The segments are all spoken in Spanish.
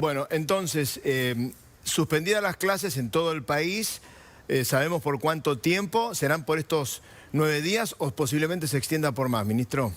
Bueno, entonces, suspendidas las clases en todo el país, ¿sabemos por cuánto tiempo? ¿Serán por estos 9 días o posiblemente se extienda por más, ministro?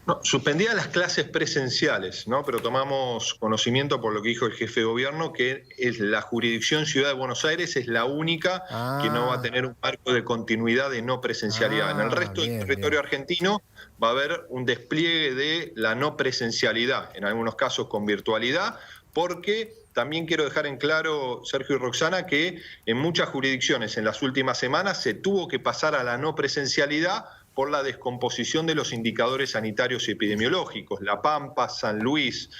No, suspendidas las clases presenciales, ¿no? Pero tomamos conocimiento por lo que dijo el jefe de gobierno, que es la jurisdicción Ciudad de Buenos Aires es la única que no va a tener un marco de continuidad de no presencialidad. En el resto del territorio argentino va a haber un despliegue de la no presencialidad, en algunos casos con virtualidad, porque también quiero dejar en claro, Sergio y Roxana, que en muchas jurisdicciones en las últimas semanas se tuvo que pasar a la no presencialidad por la descomposición de los indicadores sanitarios y epidemiológicos. La Pampa, San Luis,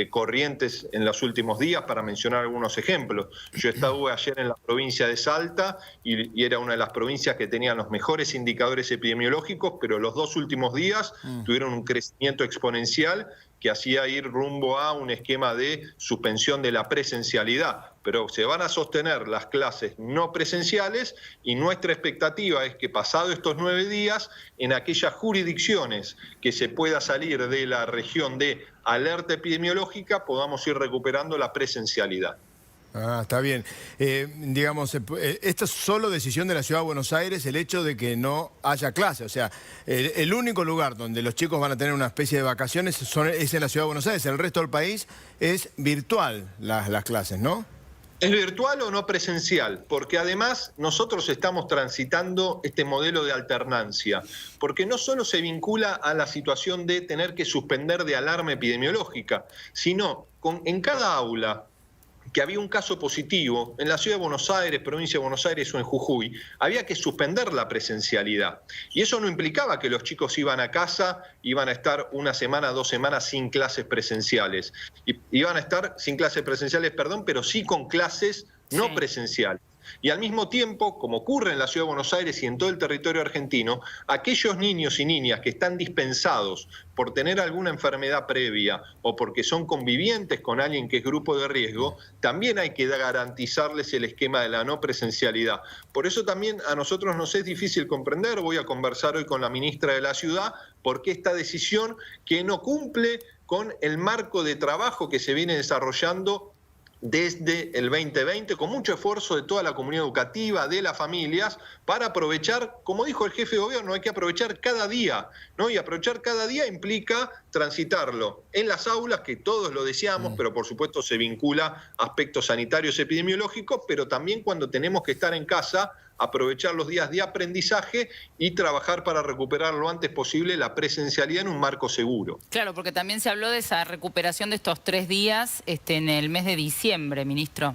Corrientes en los últimos días, para mencionar algunos ejemplos. Yo estuve ayer en la provincia de Salta y era una de las provincias que tenían los mejores indicadores epidemiológicos, pero los 2 últimos días tuvieron un crecimiento exponencial que hacía ir rumbo a un esquema de suspensión de la presencialidad. Pero se van a sostener las clases no presenciales y nuestra expectativa es que pasado estos 9 días, en aquellas jurisdicciones que se pueda salir de la región de alerta epidemiológica, podamos ir recuperando la presencialidad. Ah, está bien. Digamos, esta es solo decisión de la Ciudad de Buenos Aires, el hecho de que no haya clase. O sea, el único lugar donde los chicos van a tener una especie de vacaciones es en la Ciudad de Buenos Aires. En el resto del país es virtual las clases, ¿no? ¿Es virtual o no presencial? Porque además nosotros estamos transitando este modelo de alternancia, porque no solo se vincula a la situación de tener que suspender de alarma epidemiológica, sino en cada aula que había un caso positivo, en la Ciudad de Buenos Aires, provincia de Buenos Aires o en Jujuy, había que suspender la presencialidad. Y eso no implicaba que los chicos iban a casa, iban a estar 1 semana, 2 semanas sin clases presenciales. Iban a estar sin clases presenciales, perdón, pero sí con clases no presenciales. Y al mismo tiempo, como ocurre en la Ciudad de Buenos Aires y en todo el territorio argentino, aquellos niños y niñas que están dispensados por tener alguna enfermedad previa o porque son convivientes con alguien que es grupo de riesgo, también hay que garantizarles el esquema de la no presencialidad. Por eso también a nosotros nos es difícil comprender, voy a conversar hoy con la ministra de la Ciudad, por qué esta decisión que no cumple con el marco de trabajo que se viene desarrollando desde el 2020, con mucho esfuerzo de toda la comunidad educativa, de las familias, para aprovechar, como dijo el jefe de gobierno, hay que aprovechar cada día, ¿no? Y aprovechar cada día implica transitarlo en las aulas, que todos lo deseamos, pero por supuesto se vincula a aspectos sanitarios epidemiológicos, pero también cuando tenemos que estar en casa, aprovechar los días de aprendizaje y trabajar para recuperar lo antes posible la presencialidad en un marco seguro. Claro, porque también se habló de esa recuperación de estos 3 días en el mes de diciembre, ministro.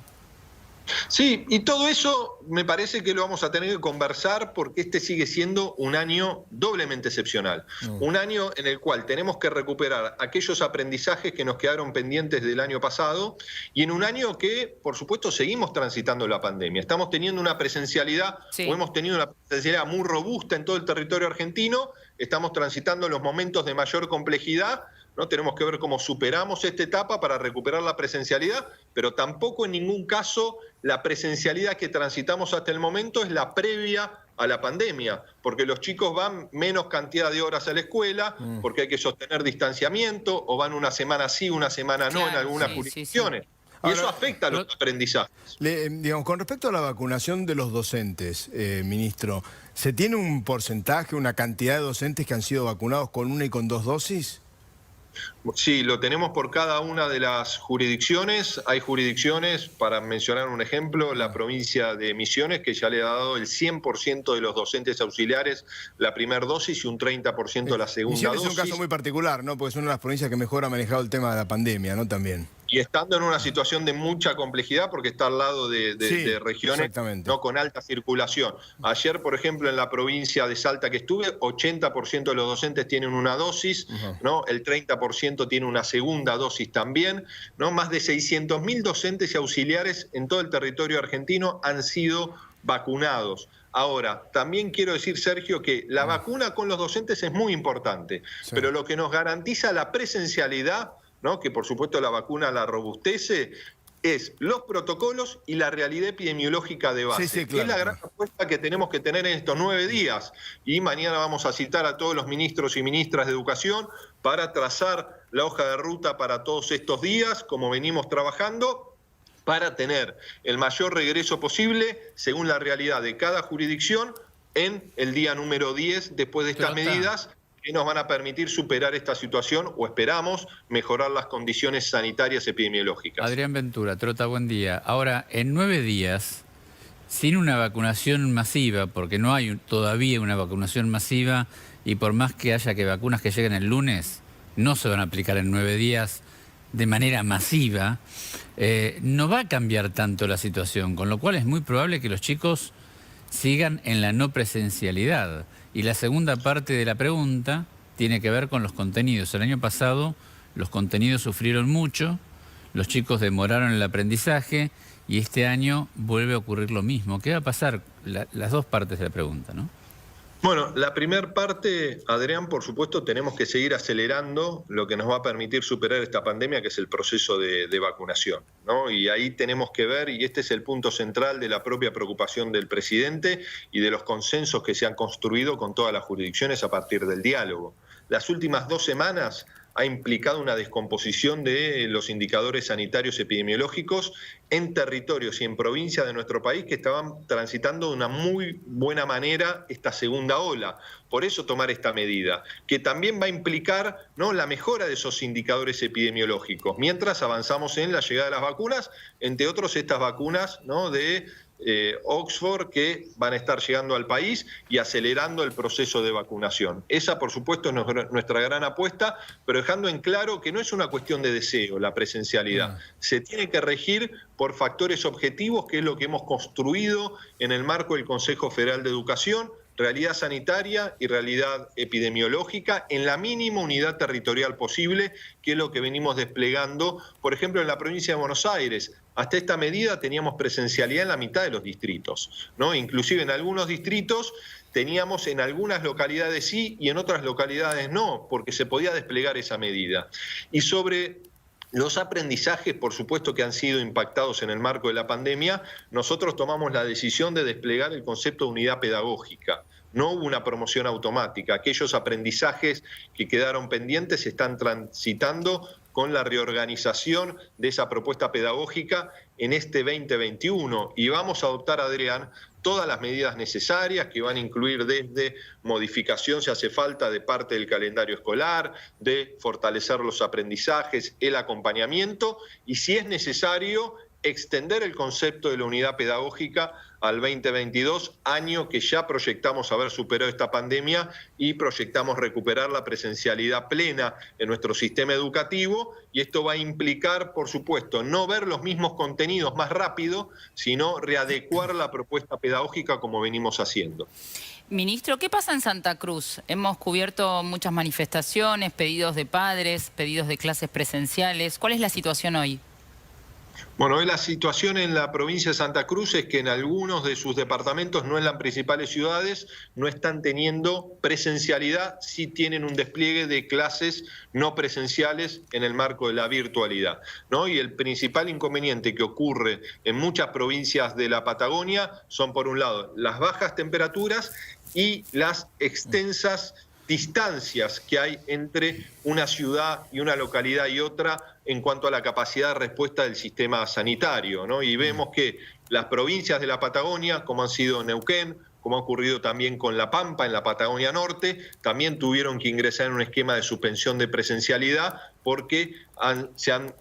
Sí, y todo eso me parece que lo vamos a tener que conversar porque este sigue siendo un año doblemente excepcional. Un año en el cual tenemos que recuperar aquellos aprendizajes que nos quedaron pendientes del año pasado y en un año que, por supuesto, seguimos transitando la pandemia. Estamos teniendo una presencialidad, o hemos tenido una presencialidad muy robusta en todo el territorio argentino, estamos transitando los momentos de mayor complejidad, ¿no? Tenemos que ver cómo superamos esta etapa para recuperar la presencialidad, pero tampoco en ningún caso la presencialidad que transitamos hasta el momento es la previa a la pandemia, porque los chicos van menos cantidad de horas a la escuela, porque hay que sostener distanciamiento, o van una semana sí, una semana no en algunas jurisdicciones. Y ahora, eso afecta a los aprendizajes. Digamos, con respecto a la vacunación de los docentes, ministro, ¿se tiene un porcentaje, una cantidad de docentes que han sido vacunados con 1 y con 2 dosis? Sí, lo tenemos por cada una de las jurisdicciones. Hay jurisdicciones, para mencionar un ejemplo, la provincia de Misiones, que ya le ha dado el 100% de los docentes auxiliares la primera dosis y un 30% la segunda dosis. Misiones es un caso muy particular, ¿no? Porque es una de las provincias que mejor ha manejado el tema de la pandemia, ¿no? También. Y estando en una situación de mucha complejidad porque está al lado de regiones no con alta circulación. Ayer, por ejemplo, en la provincia de Salta que estuve, 80% de los docentes tienen una dosis, ¿no? El 30% tiene una segunda dosis también, ¿no? Más de 600.000 docentes y auxiliares en todo el territorio argentino han sido vacunados. Ahora, también quiero decir, Sergio, que la vacuna con los docentes es muy importante, pero lo que nos garantiza la presencialidad, ¿no? Que por supuesto la vacuna la robustece, es los protocolos y la realidad epidemiológica de base, que es la gran apuesta que tenemos que tener en estos 9 días. Y mañana vamos a citar a todos los ministros y ministras de Educación para trazar la hoja de ruta para todos estos días, como venimos trabajando, para tener el mayor regreso posible, según la realidad de cada jurisdicción, en el día número 10, después de estas medidas, que nos van a permitir superar esta situación, o esperamos mejorar las condiciones sanitarias epidemiológicas. Adrián Ventura, Trota, buen día. Ahora, en 9 días, sin una vacunación masiva, porque no hay todavía una vacunación masiva, y por más que haya vacunas que lleguen el lunes, no se van a aplicar en 9 días de manera masiva, no va a cambiar tanto la situación, con lo cual es muy probable que los chicos sigan en la no presencialidad. Y la segunda parte de la pregunta tiene que ver con los contenidos. El año pasado los contenidos sufrieron mucho, los chicos demoraron el aprendizaje y este año vuelve a ocurrir lo mismo. ¿Qué va a pasar? Las dos partes de la pregunta, ¿no? Bueno, la primera parte, Adrián, por supuesto, tenemos que seguir acelerando lo que nos va a permitir superar esta pandemia, que es el proceso de vacunación, ¿no? Y ahí tenemos que ver, y este es el punto central de la propia preocupación del presidente y de los consensos que se han construido con todas las jurisdicciones a partir del diálogo. Las últimas 2 semanas ha implicado una descomposición de los indicadores sanitarios epidemiológicos en territorios y en provincias de nuestro país que estaban transitando de una muy buena manera esta segunda ola. Por eso tomar esta medida, que también va a implicar, ¿no?, la mejora de esos indicadores epidemiológicos, mientras avanzamos en la llegada de las vacunas, entre otros estas vacunas, ¿no?, de Oxford, que van a estar llegando al país y acelerando el proceso de vacunación. Esa, por supuesto, es nuestra gran apuesta, pero dejando en claro que no es una cuestión de deseo la presencialidad. Se tiene que regir por factores objetivos, que es lo que hemos construido en el marco del Consejo Federal de Educación, realidad sanitaria y realidad epidemiológica en la mínima unidad territorial posible, que es lo que venimos desplegando, por ejemplo, en la provincia de Buenos Aires. Hasta esta medida teníamos presencialidad en la mitad de los distritos, ¿no? Inclusive en algunos distritos teníamos en algunas localidades sí y en otras localidades no, porque se podía desplegar esa medida. Y sobre los aprendizajes, por supuesto, que han sido impactados en el marco de la pandemia, nosotros tomamos la decisión de desplegar el concepto de unidad pedagógica. No hubo una promoción automática. Aquellos aprendizajes que quedaron pendientes se están transitando con la reorganización de esa propuesta pedagógica en este 2021. Y vamos a adoptar, Adrián, todas las medidas necesarias que van a incluir desde modificación, si hace falta, de parte del calendario escolar, de fortalecer los aprendizajes, el acompañamiento y, si es necesario, extender el concepto de la unidad pedagógica al 2022, año que ya proyectamos haber superado esta pandemia y proyectamos recuperar la presencialidad plena en nuestro sistema educativo, y esto va a implicar, por supuesto, no ver los mismos contenidos más rápido, sino readecuar la propuesta pedagógica como venimos haciendo. Ministro, ¿qué pasa en Santa Cruz? Hemos cubierto muchas manifestaciones, pedidos de padres, pedidos de clases presenciales. ¿Cuál es la situación hoy? Bueno, hoy la situación en la provincia de Santa Cruz es que en algunos de sus departamentos, no en las principales ciudades, no están teniendo presencialidad, sí tienen un despliegue de clases no presenciales en el marco de la virtualidad, ¿no? Y el principal inconveniente que ocurre en muchas provincias de la Patagonia son, por un lado, las bajas temperaturas y las extensas distancias que hay entre una ciudad y una localidad y otra en cuanto a la capacidad de respuesta del sistema sanitario, ¿no? Y vemos que las provincias de la Patagonia, como han sido Neuquén, como ha ocurrido también con La Pampa en la Patagonia Norte, también tuvieron que ingresar en un esquema de suspensión de presencialidad porque se han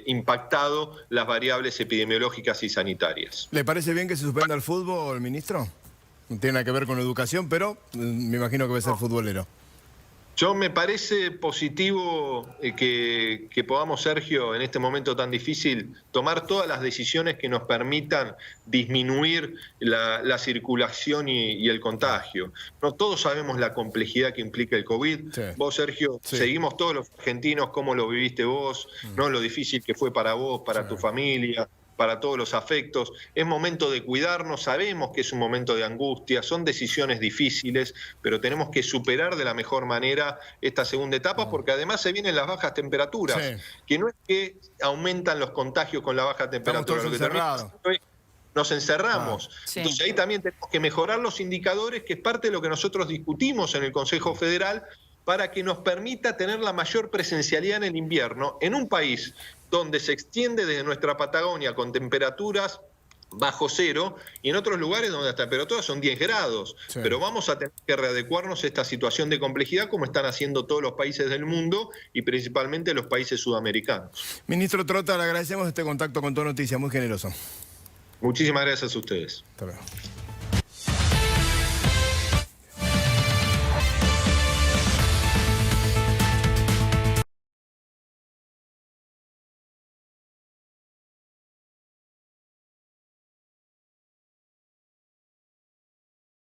impactado las variables epidemiológicas y sanitarias. ¿Le parece bien que se suspenda el fútbol, ministro? No tiene nada que ver con educación, pero me imagino que va a ser futbolero. Yo me parece positivo que podamos, Sergio, en este momento tan difícil, tomar todas las decisiones que nos permitan disminuir la circulación y el contagio. No todos sabemos la complejidad que implica el COVID. Sí. Vos, Sergio, sí, seguimos todos los argentinos cómo lo viviste vos, ¿no? Lo difícil que fue para vos, para tu familia, para todos los afectos. Es momento de cuidarnos, sabemos que es un momento de angustia, son decisiones difíciles, pero tenemos que superar de la mejor manera esta segunda etapa, porque además se vienen las bajas temperaturas, sí, que no es que aumentan los contagios con la baja temperatura, lo que termina nos encerramos. Sí. Entonces ahí también tenemos que mejorar los indicadores, que es parte de lo que nosotros discutimos en el Consejo Federal, para que nos permita tener la mayor presencialidad en el invierno en un país donde se extiende desde nuestra Patagonia con temperaturas bajo cero y en otros lugares donde las temperaturas son 10 grados. Sí. Pero vamos a tener que readecuarnos a esta situación de complejidad como están haciendo todos los países del mundo y principalmente los países sudamericanos. Ministro Trota, le agradecemos este contacto con Todo Noticias, muy generoso. Muchísimas gracias a ustedes. Hasta luego.